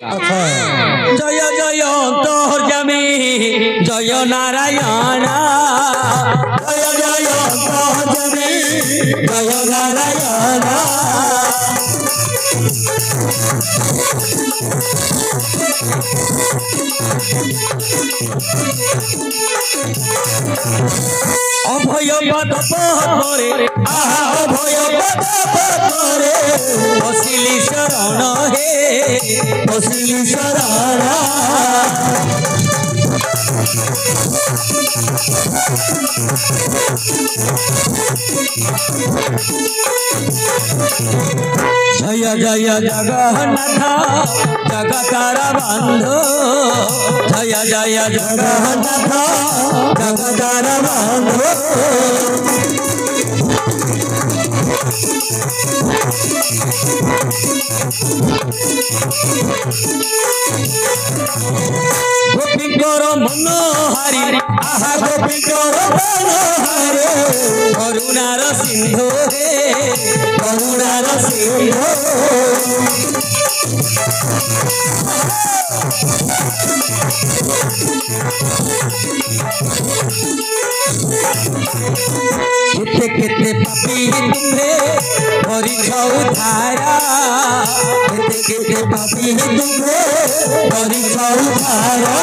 अच्छा जय जय अंतर्यामी जय नारायण जय जय अंतर्यामी जय नारायण अभय पद परे आहा अभय पद परे बसिली शरण हे बसिली शरण जय जय जगन्नाथ जगतार बंधु जय जय जगन्नाथ जगतार बंधु गोपीकर मनोहारी आहा गोपीकर मनोहारी करुणार सिंधु हे करुणार सिंधु केते केते पापी तुम्हे करिछ उद्धारा केते केते पापी तुम्हे करिछ उद्धारा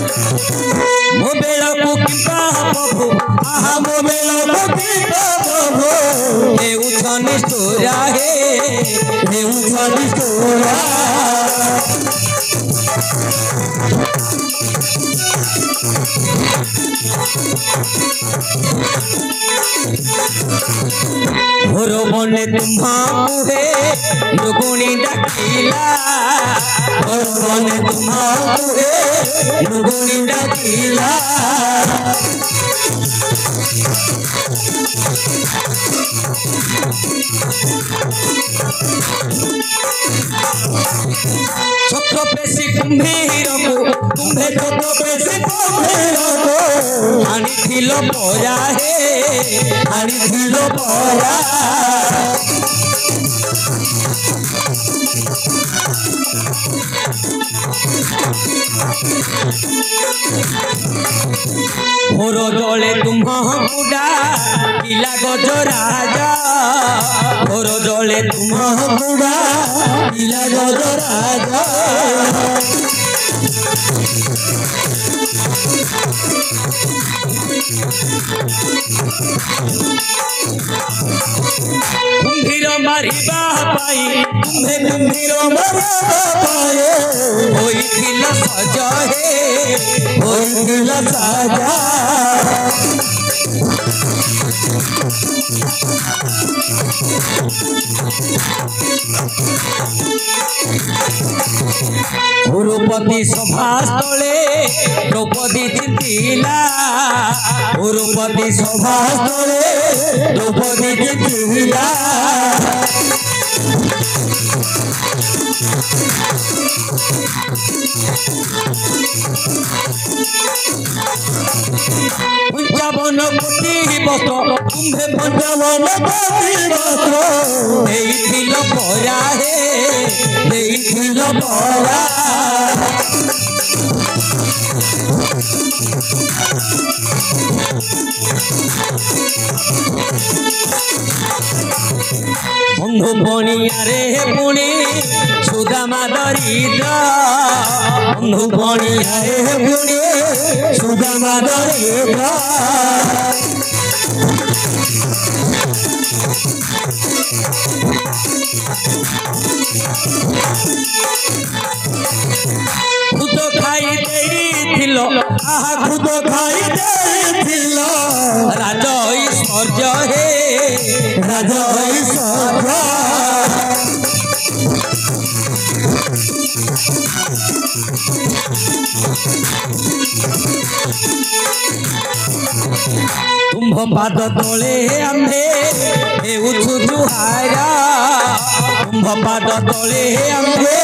मो बेला को किपा प्रभु आहा मो बेला को किपा प्रभु हे उछनी स्टोरा हे उछनी स्टोरा भोर बने तुम्हा मुहे लुगुनी डाकिला भोर बने तुम्हा मुहे लुगुनी डाकिला छत्र पेशी कुंभीर को कुंभे छत्र पेशी कुंभीर को आनी थिलो परा हे आनी थिलो परा भोर जले तुम्हा मुडा किला गज राजा भोर जले तुम्हा मुडा किला गज राजा कुंभीर मारिबा पाई तुम्हे कुंभीर मारिबा पाए होइथिल सजा हे होइथिल सजा गुरुपति सभास्थले द्रौपदी चिंतिला गुरुपति सभास्थले द्रौपदी चिंतिला पंचावन कोटी बस्त्र तुम्हे पंचावन कोटी बस्त्र देइथिल परा हे देइथिल परा बंधु बणियारे पुणी सुदामा दरिद्र बंधु बणियारे पुणी सुदामा दरिद्र खुद खाई देइथिल आहा खुद खाई देइथिल राजा ऐश्वर्य हे राजा ऐश्वर्य तुम्भ पाद तले आम्भे हेउछु जुहारा तुम्भ पाद तले आम्भे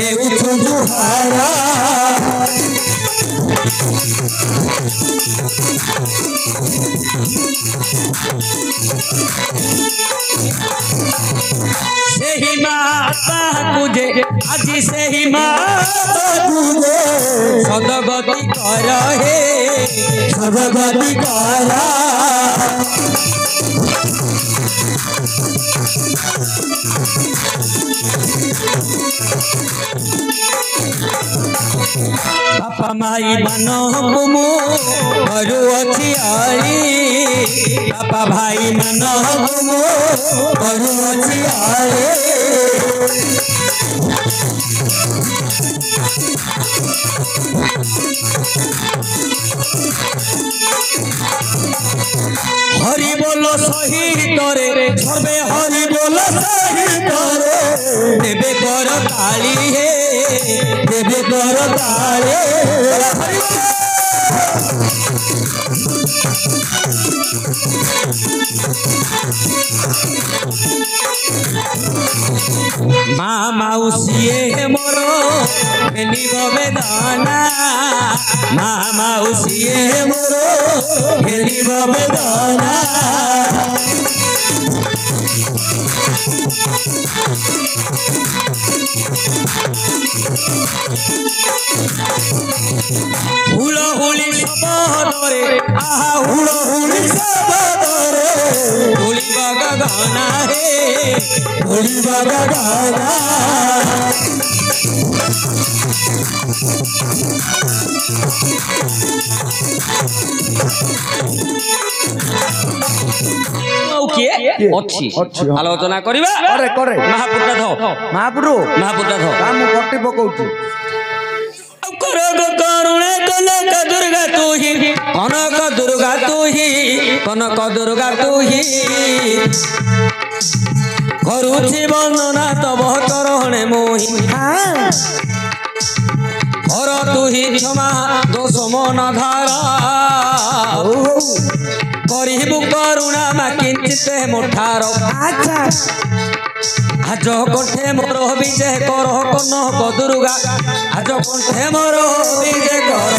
हेउछु जुहारा सेही माता तुझे আজি सेही माता तुझे सदगति कर हे सदगति कर बापा माई बनो कुमु करू अछि आरी बापा भाई बनो कुमु करू अछि आरी हरि बोलो सही तोरे सर्वे हरि बोलो सही तोरे देवे कर काली हे देवे कर काली माँ माउसिए मोर खेलिब बेदाना माँ माउसिए मोर खेलिब बेदाना हुलहुली सबरे आहा हुलहुली सबरे हुली बागा गाना हे हुली बागा गाना आलोचना करिबा करे करे महापुत्र धो महापुरु महापुत्र धो काम कट्टी पकौछु करग करुणे कनक दुर्गा तू ही कनक दुर्गा तू ही कनक दुर्गा तू ही करुछि वंदना तब करणे मोहि कर तू ही क्षमा दोष मन धारा करिबु करुणा मा किंचित मुठार अच्छा आज कंठे मोर विजय कर कनक दुर्गा आज कंठे मोर विजय कर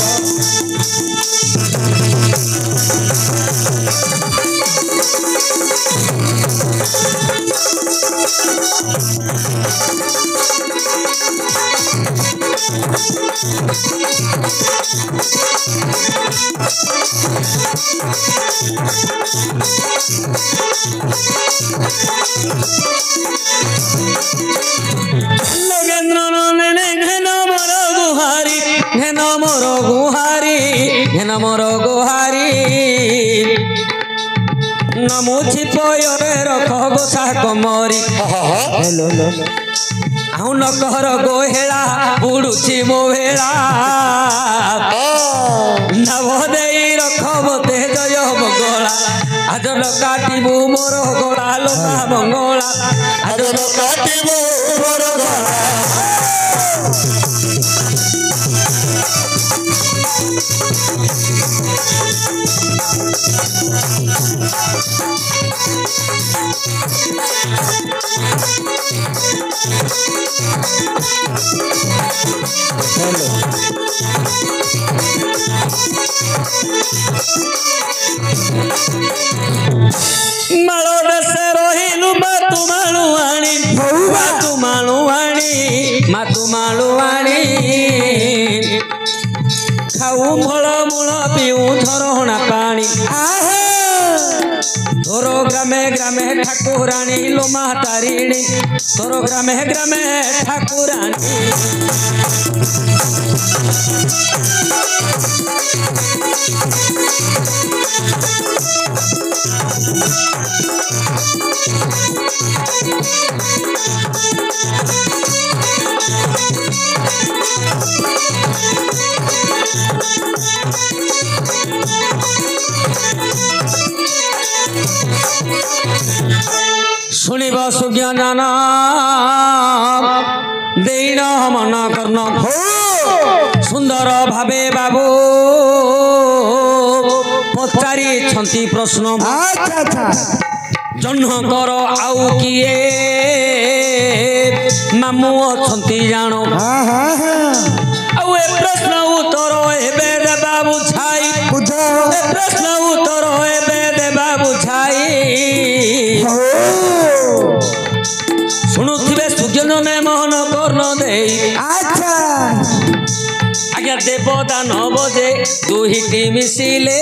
मोर गुहारी नमुछि पयरे रख गोसा कमरी हेलो हेलो आउ न कहर गोहेला बुडुछि मो भेला नव देई रख मते जय मंगला आज न काटिबु मोर गोला लोका मंगला आज न काटिबु मोर गोला मालो दसे रोहिलु मातु मालुआणी मातु मालुआणी मातु मालुआणी खाऊ फल मूल पीऊ झरणा पानी तोर ग्रामे ग्रामे ठाकुराणी लो मातारिणी तोर ग्रामे ग्रामे ठाकुराणी सुनिब सुज्ञान देन मन कर्ण सुंदर भावे बाबू पचारि छंती प्रश्न जन्हकर आउ किए मामू छंती जानो आउ ए प्रश्न उत्तर एबे बाबू छाई प्रश्न उत्तर एबे देबा बुझाई शुणुवे सुजने मोहन कर्ण दे अच्छा आज्ञा देवदान बजे दुहिटी मिशिले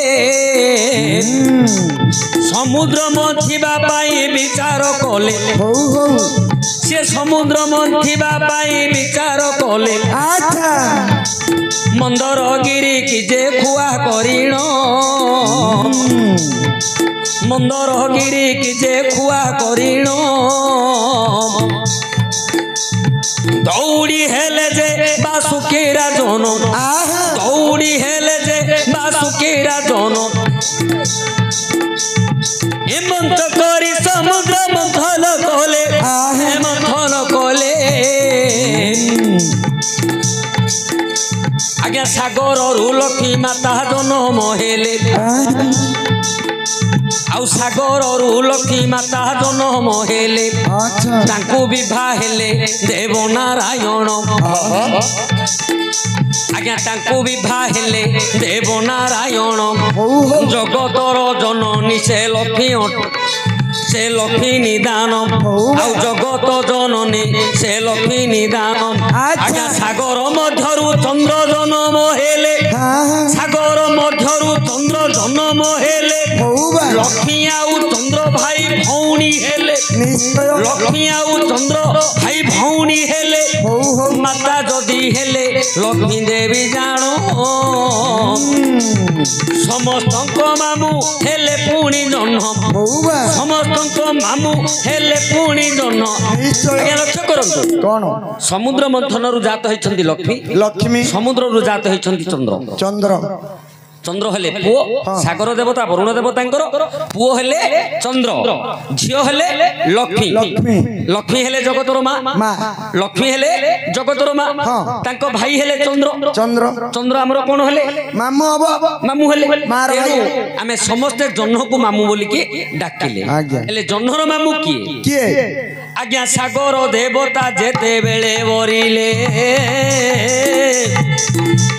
समुद्र मंथिबा पाई विचार कले से समुद्र मंथिबा पाई विचार कले अच्छा मंदरगिरी की जे खुआ करिण मंदरगिरी की जे खुआ करिण दौड़ी हेले जे बासुकी राजन दौड़ी हेले जे बासुकी राजन हेमंत करी समुद्र मंथन कले मंथन कले आज्ञा सागर रु लक्ष्मी माता जन्म हेले आउ सागर रु लक्ष्मी माता जन्म हेले तांकु विवाह हेले देव नारायण आज्ञा तांकु विवाह हेले देव नारायण जगतर जननी से लक्ष्मी निदान आउ जगत जननी से लक्ष्मी निदान आज्ञा सागर मध्यरु चंद्र जन्म हेले सागर मध्यरु चंद्र जन्म हेले लक्ष्मी आउ चंद्र भाई भौणी हेले लक्ष्मी आउ चंद्र भाई भौणी हेले माता जदि हेले लक्ष्मी देवी जान समस्त मामू हेले पुणी जन्म समस्त मामू हेले पुणी जन्म लक्ष्य करंतु कौन समुद्र मंथन रु जात होइछंती लक्ष्मी लक्ष्मी समुद्र रु जात होइछंती चंद्र चंद्र चंद्र हेले पुओ सागर देवता वरुण देवतांकर पुओ हेले चंद्र झियो हेले लक्ष्मी लक्ष्मी हेले जगतर मां लक्ष्मी हेले जगतर मां तांको भाई हेले चंद्र चंद्र चंद्र हमर कोन हेले मामू अब मामू हेले मार आमे समस्त जन्ह को मामू बोली के डाकिले हेले जन्हर मामू किए आज्ञा सागर देवता जेते बेले वरिले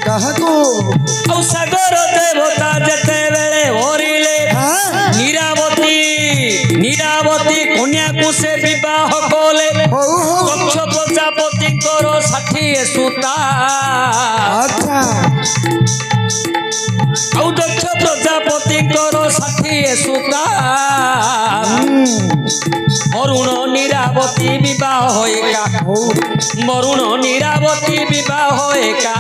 कहको औ सागर देवता जेते बेले वरिले नीरावती कन्या को से विवाह कले दक्ष प्रजापति करो 60 सुता अच्छा औ दक्ष प्रजापति करो 60 सुता वरुण नीरावती विवाह होएका वरुण नीरावती विवाह होएका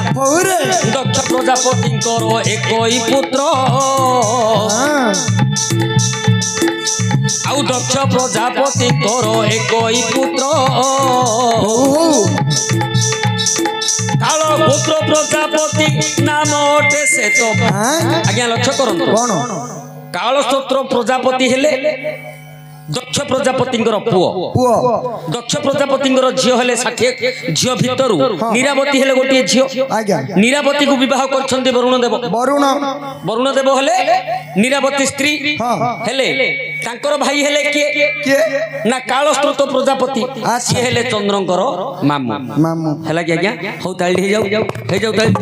दक्ष प्रजापति करो एकई पुत्र आउ दक्ष प्रजापति करो एकई पुत्र काल पुत्र प्रजापति नाम अटे से तो आज्ञा लक्ष्य करंतु कौन काल स्तोत्र प्रजापति हेले दक्ष प्रजापति पुओ दक्ष प्रजापति झियो हेले 60 झियो भितरु नीरावती हेले गोटे झियो नीरावती को विवाह करछन्ते वरुण देव हेले नीरावती स्त्री हेले तांकर भाई हेले के ना कालस्त्रोत प्रजापति से हेले चंद्रंकर मामू हेला कि आज्ञा हो ताली हे जाऊ ताली